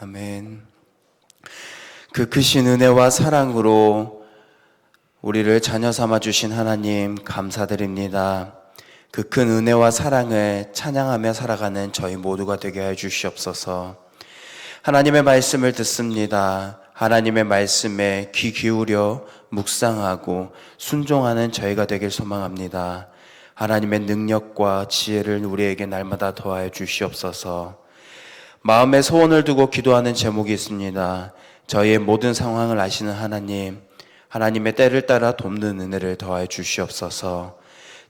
아멘. 그 크신 은혜와 사랑으로 우리를 자녀 삼아 주신 하나님 감사드립니다. 그 큰 은혜와 사랑을 찬양하며 살아가는 저희 모두가 되게 해 주시옵소서. 하나님의 말씀을 듣습니다. 하나님의 말씀에 귀 기울여 묵상하고 순종하는 저희가 되길 소망합니다. 하나님의 능력과 지혜를 우리에게 날마다 더하여 주시옵소서. 마음에 소원을 두고 기도하는 제목이 있습니다. 저희의 모든 상황을 아시는 하나님, 하나님의 때를 따라 돕는 은혜를 더하여 주시옵소서.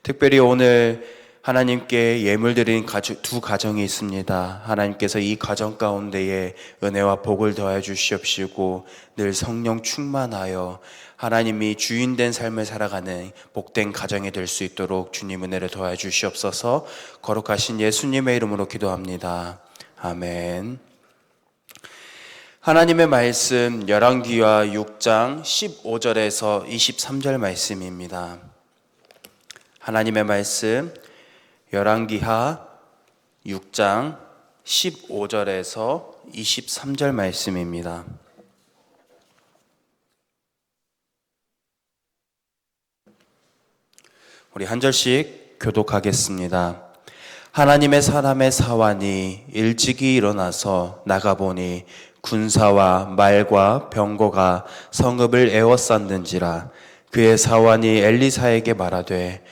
특별히 오늘 하나님께 예물 드린 두 가정이 있습니다. 하나님께서 이 가정 가운데에 은혜와 복을 더하여 주시옵시고 늘 성령 충만하여 하나님이 주인된 삶을 살아가는 복된 가정이 될 수 있도록 주님 은혜를 더하여 주시옵소서. 거룩하신 예수님의 이름으로 기도합니다. 아멘. 하나님의 말씀 열왕기하 6장 15절에서 23절 말씀입니다. 하나님의 말씀 열왕기하 6장 15절에서 23절 말씀입니다. 우리 한 절씩 교독하겠습니다. 하나님의 사람의 사환이 일찍이 일어나서 나가보니 군사와 말과 병거가 성읍을 에워쌌는지라. 그의 사환이 엘리사에게 말하되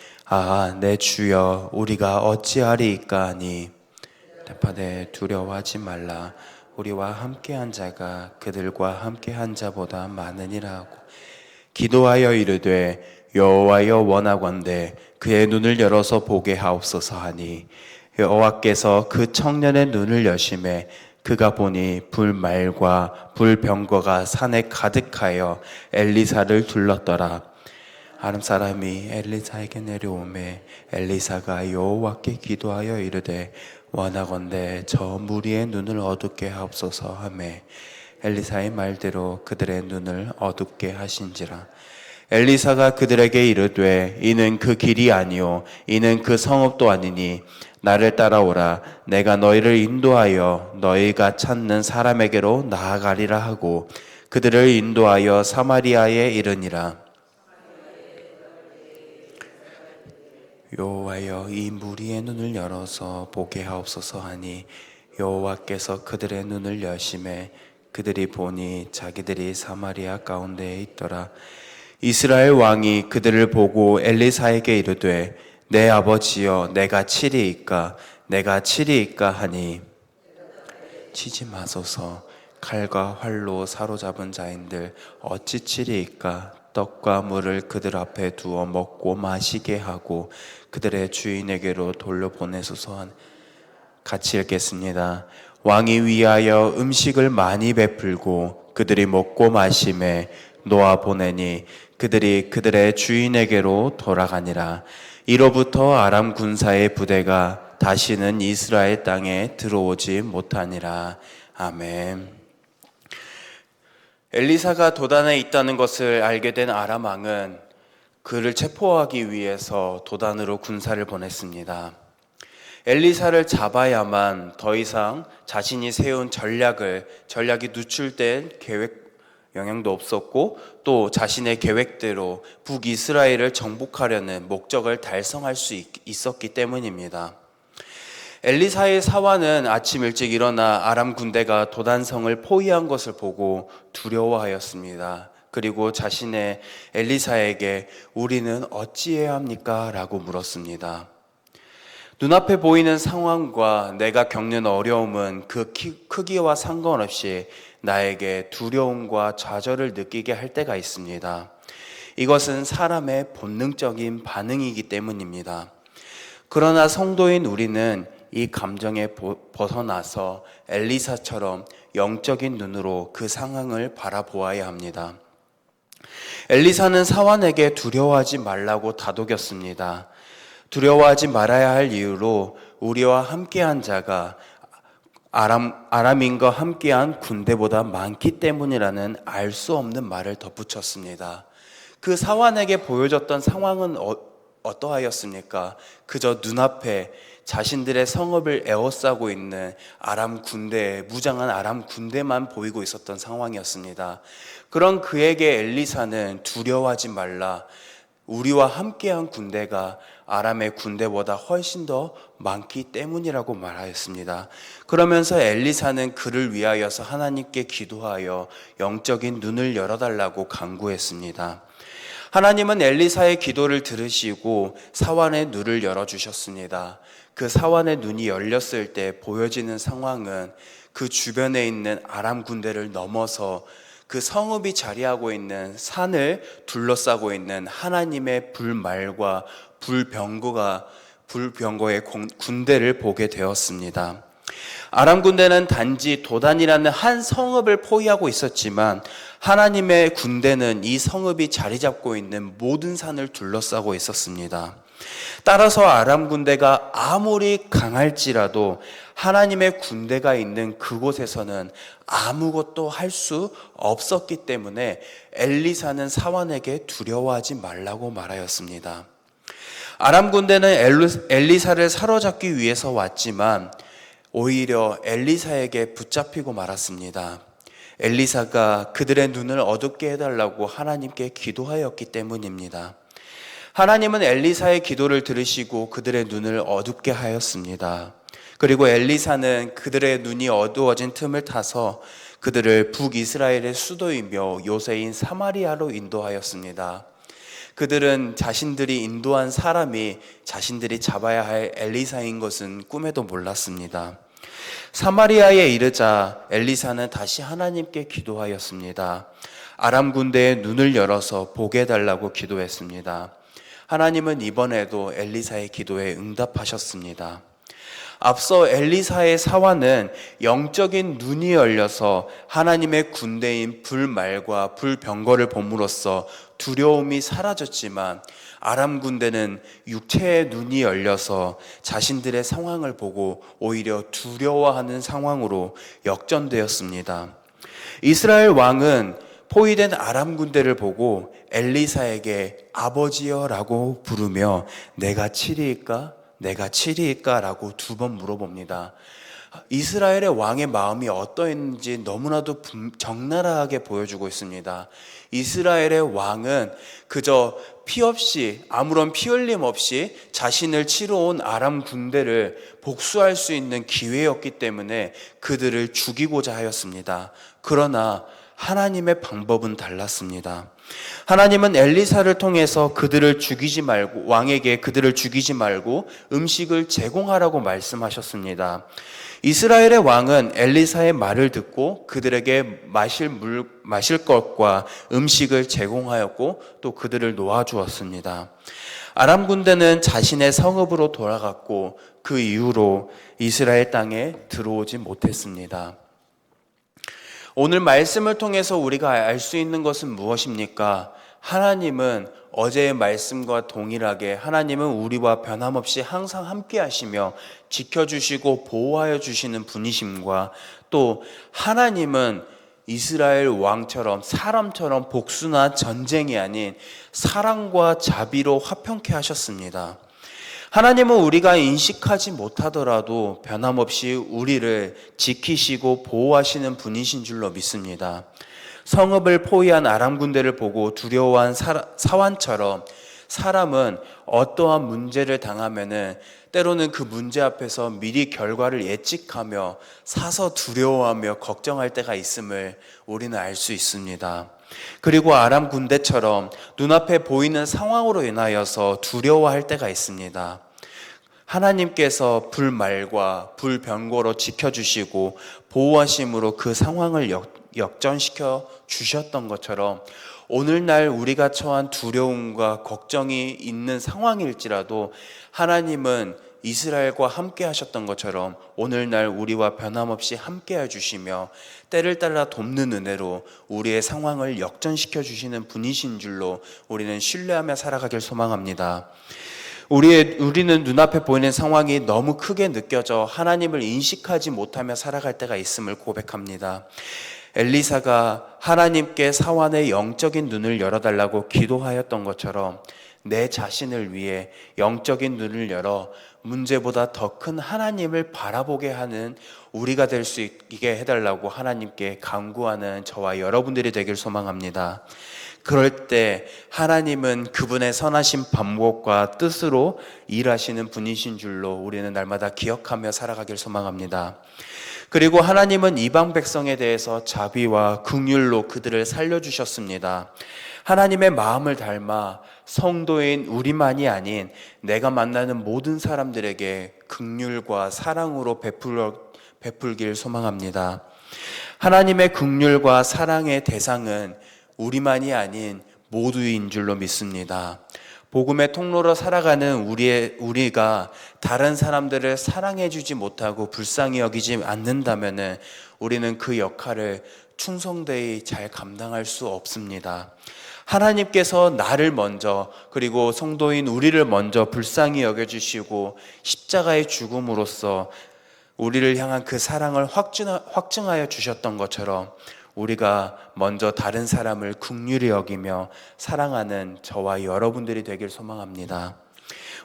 내 주여 우리가 어찌하리이까 하니 대파되 두려워하지 말라. 우리와 함께한 자가 그들과 함께한 자보다 많으니라 하고 기도하여 이르되 여호와여 원하건대 그의 눈을 열어서 보게 하옵소서 하니 여호와께서 그 청년의 눈을 여심해 그가 보니 불말과 불병거가 산에 가득하여 엘리사를 둘렀더라. 아람 사람이 엘리사에게 내려오매 엘리사가 여호와께 기도하여 이르되 원하건대 저 무리의 눈을 어둡게 하옵소서 하매 엘리사의 말대로 그들의 눈을 어둡게 하신지라. 엘리사가 그들에게 이르되 이는 그 길이 아니요 이는 그 성읍도 아니니 나를 따라오라. 내가 너희를 인도하여 너희가 찾는 사람에게로 나아가리라 하고 그들을 인도하여 사마리아에 이르니라. 여호와여 이 무리의 눈을 열어서 보게 하옵소서 하니 여호와께서 그들의 눈을 여심해 그들이 보니 자기들이 사마리아 가운데에 있더라. 이스라엘 왕이 그들을 보고 엘리사에게 이르되 내 아버지여 내가 치리이까 하니 치지 마소서. 칼과 활로 사로잡은 자인들 어찌 치리이까. 떡과 물을 그들 앞에 두어 먹고 마시게 하고 그들의 주인에게로 돌려보내소서. 한 같이 읽겠습니다. 왕이 위하여 음식을 많이 베풀고 그들이 먹고 마심에 놓아 보내니 그들이 그들의 주인에게로 돌아가니라. 이로부터 아람 군사의 부대가 다시는 이스라엘 땅에 들어오지 못하니라. 아멘. 엘리사가 도단에 있다는 것을 알게 된 아람 왕은 그를 체포하기 위해서 도단으로 군사를 보냈습니다. 엘리사를 잡아야만 더 이상 자신이 세운 전략이 누출된 계획 영향도 없었고 또 자신의 계획대로 북이스라엘을 정복하려는 목적을 달성할 수 있었기 때문입니다. 엘리사의 사환은 아침 일찍 일어나 아람 군대가 도단성을 포위한 것을 보고 두려워하였습니다. 그리고 자신의 엘리사에게 우리는 어찌해야 합니까? 라고 물었습니다. 눈앞에 보이는 상황과 내가 겪는 어려움은 그 크기와 상관없이 나에게 두려움과 좌절을 느끼게 할 때가 있습니다. 이것은 사람의 본능적인 반응이기 때문입니다. 그러나 성도인 우리는 이 감정에 벗어나서 엘리사처럼 영적인 눈으로 그 상황을 바라보아야 합니다. 엘리사는 사환에게 두려워하지 말라고 다독였습니다. 두려워하지 말아야 할 이유로 우리와 함께한 자가 아람인과 함께한 군대보다 많기 때문이라는 알 수 없는 말을 덧붙였습니다. 그 사환에게 보여졌던 상황은 어떠하였습니까? 그저 눈앞에 자신들의 성읍을 에워싸고 있는 무장한 아람 군대만 보이고 있었던 상황이었습니다. 그런 그에게 엘리사는 두려워하지 말라. 우리와 함께한 군대가 아람의 군대보다 훨씬 더 많기 때문이라고 말하였습니다. 그러면서 엘리사는 그를 위하여서 하나님께 기도하여 영적인 눈을 열어달라고 간구했습니다. 하나님은 엘리사의 기도를 들으시고 사환의 눈을 열어주셨습니다. 그 사환의 눈이 열렸을 때 보여지는 상황은 그 주변에 있는 아람 군대를 넘어서 그 성읍이 자리하고 있는 산을 둘러싸고 있는 하나님의 불말과 불병거의 군대를 보게 되었습니다. 아람 군대는 단지 도단이라는 한 성읍을 포위하고 있었지만 하나님의 군대는 이 성읍이 자리 잡고 있는 모든 산을 둘러싸고 있었습니다. 따라서 아람 군대가 아무리 강할지라도 하나님의 군대가 있는 그곳에서는 아무것도 할 수 없었기 때문에 엘리사는 사환에게 두려워하지 말라고 말하였습니다. 아람 군대는 엘리사를 사로잡기 위해서 왔지만 오히려 엘리사에게 붙잡히고 말았습니다. 엘리사가 그들의 눈을 어둡게 해달라고 하나님께 기도하였기 때문입니다. 하나님은 엘리사의 기도를 들으시고 그들의 눈을 어둡게 하였습니다. 그리고 엘리사는 그들의 눈이 어두워진 틈을 타서 그들을 북이스라엘의 수도이며 요새인 사마리아로 인도하였습니다. 그들은 자신들이 인도한 사람이 자신들이 잡아야 할 엘리사인 것은 꿈에도 몰랐습니다. 사마리아에 이르자 엘리사는 다시 하나님께 기도하였습니다. 아람 군대의 눈을 열어서 보게 해달라고 기도했습니다. 하나님은 이번에도 엘리사의 기도에 응답하셨습니다. 앞서 엘리사의 사환은 영적인 눈이 열려서 하나님의 군대인 불말과 불병거를 봄으로써 두려움이 사라졌지만 아람 군대는 육체의 눈이 열려서 자신들의 상황을 보고 오히려 두려워하는 상황으로 역전되었습니다. 이스라엘 왕은 포위된 아람 군대를 보고 엘리사에게 아버지여라고 부르며 내가 치리일까? 내가 치리일까? 라고 2번 물어봅니다. 이스라엘의 왕의 마음이 어떠했는지 너무나도 적나라하게 보여주고 있습니다. 이스라엘의 왕은 그저 피 없이 아무런 피 흘림 없이 자신을 치러 온 아람 군대를 복수할 수 있는 기회였기 때문에 그들을 죽이고자 하였습니다. 그러나 하나님의 방법은 달랐습니다. 하나님은 엘리사를 통해서 왕에게 그들을 죽이지 말고 음식을 제공하라고 말씀하셨습니다. 이스라엘의 왕은 엘리사의 말을 듣고 그들에게 마실 것과 음식을 제공하였고 또 그들을 놓아주었습니다. 아람 군대는 자신의 성읍으로 돌아갔고 그 이후로 이스라엘 땅에 들어오지 못했습니다. 오늘 말씀을 통해서 우리가 알 수 있는 것은 무엇입니까? 하나님은 어제의 말씀과 동일하게 하나님은 우리와 변함없이 항상 함께 하시며 지켜주시고 보호하여 주시는 분이심과 또 하나님은 이스라엘 왕처럼 사람처럼 복수나 전쟁이 아닌 사랑과 자비로 화평케 하셨습니다. 하나님은 우리가 인식하지 못하더라도 변함없이 우리를 지키시고 보호하시는 분이신 줄로 믿습니다. 성읍을 포위한 아람 군대를 보고 두려워한 사환처럼 사람은 어떠한 문제를 당하면은 때로는 그 문제 앞에서 미리 결과를 예측하며 사서 두려워하며 걱정할 때가 있음을 우리는 알 수 있습니다. 그리고 아람 군대처럼 눈앞에 보이는 상황으로 인하여서 두려워할 때가 있습니다. 하나님께서 불말과 불병거로 지켜주시고 보호하심으로 그 상황을 역전시켜 주셨던 것처럼 오늘날 우리가 처한 두려움과 걱정이 있는 상황일지라도 하나님은 이스라엘과 함께 하셨던 것처럼 오늘날 우리와 변함없이 함께 해주시며 때를 따라 돕는 은혜로 우리의 상황을 역전시켜 주시는 분이신 줄로 우리는 신뢰하며 살아가길 소망합니다. 우리는 눈앞에 보이는 상황이 너무 크게 느껴져 하나님을 인식하지 못하며 살아갈 때가 있음을 고백합니다. 엘리사가 하나님께 사환의 영적인 눈을 열어달라고 기도하였던 것처럼 내 자신을 위해 영적인 눈을 열어 문제보다 더 큰 하나님을 바라보게 하는 우리가 될 수 있게 해달라고 하나님께 간구하는 저와 여러분들이 되길 소망합니다. 그럴 때 하나님은 그분의 선하신 방법과 뜻으로 일하시는 분이신 줄로 우리는 날마다 기억하며 살아가길 소망합니다. 그리고 하나님은 이방 백성에 대해서 자비와 긍휼로 그들을 살려주셨습니다. 하나님의 마음을 닮아 성도인 우리만이 아닌 내가 만나는 모든 사람들에게 긍휼과 사랑으로 베풀길 소망합니다. 하나님의 긍휼과 사랑의 대상은 우리만이 아닌 모두인 줄로 믿습니다. 복음의 통로로 살아가는 우리가 다른 사람들을 사랑해 주지 못하고 불쌍히 여기지 않는다면 우리는 그 역할을 충성되이 잘 감당할 수 없습니다. 하나님께서 나를 먼저 그리고 성도인 우리를 먼저 불쌍히 여겨주시고 십자가의 죽음으로써 우리를 향한 그 사랑을 확증하여 주셨던 것처럼 우리가 먼저 다른 사람을 긍휼히 여기며 사랑하는 저와 여러분들이 되길 소망합니다.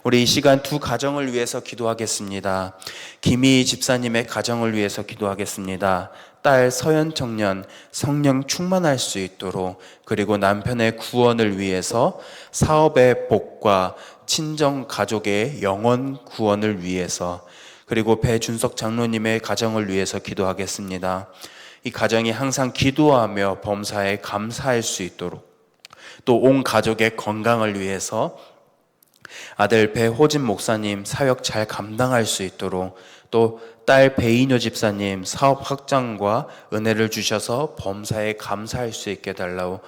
우리 이 시간 두 가정을 위해서 기도하겠습니다. 김희 집사님의 가정을 위해서 기도하겠습니다. 딸 서연 청년 성령 충만할 수 있도록, 그리고 남편의 구원을 위해서, 사업의 복과 친정 가족의 영원 구원을 위해서, 그리고 배준석 장로님의 가정을 위해서 기도하겠습니다. 이 가정이 항상 기도하며 범사에 감사할 수 있도록, 또 온 가족의 건강을 위해서 아들 배호진 목사님 사역 잘 감당할 수 있도록, 또 딸 배인효 집사님 사업 확장과 은혜를 주셔서 범사에 감사할 수 있게 달라고,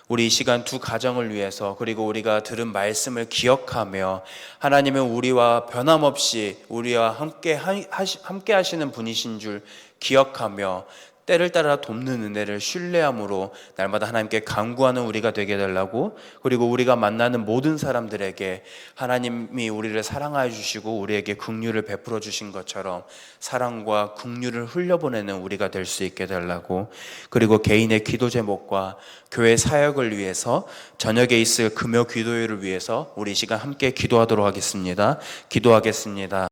우리 이 시간 두 가정을 위해서, 그리고 우리가 들은 말씀을 기억하며 하나님은 우리와 변함없이 우리와 함께 하시는 분이신 줄 기억하며 때를 따라 돕는 은혜를 신뢰함으로 날마다 하나님께 간구하는 우리가 되게 달라고, 그리고 우리가 만나는 모든 사람들에게 하나님이 우리를 사랑하여 주시고 우리에게 긍휼을 베풀어 주신 것처럼 사랑과 긍휼을 흘려보내는 우리가 될 수 있게 달라고, 그리고 개인의 기도 제목과 교회 사역을 위해서 저녁에 있을 금요 기도회를 위해서 우리 이 시간 함께 기도하도록 하겠습니다. 기도하겠습니다.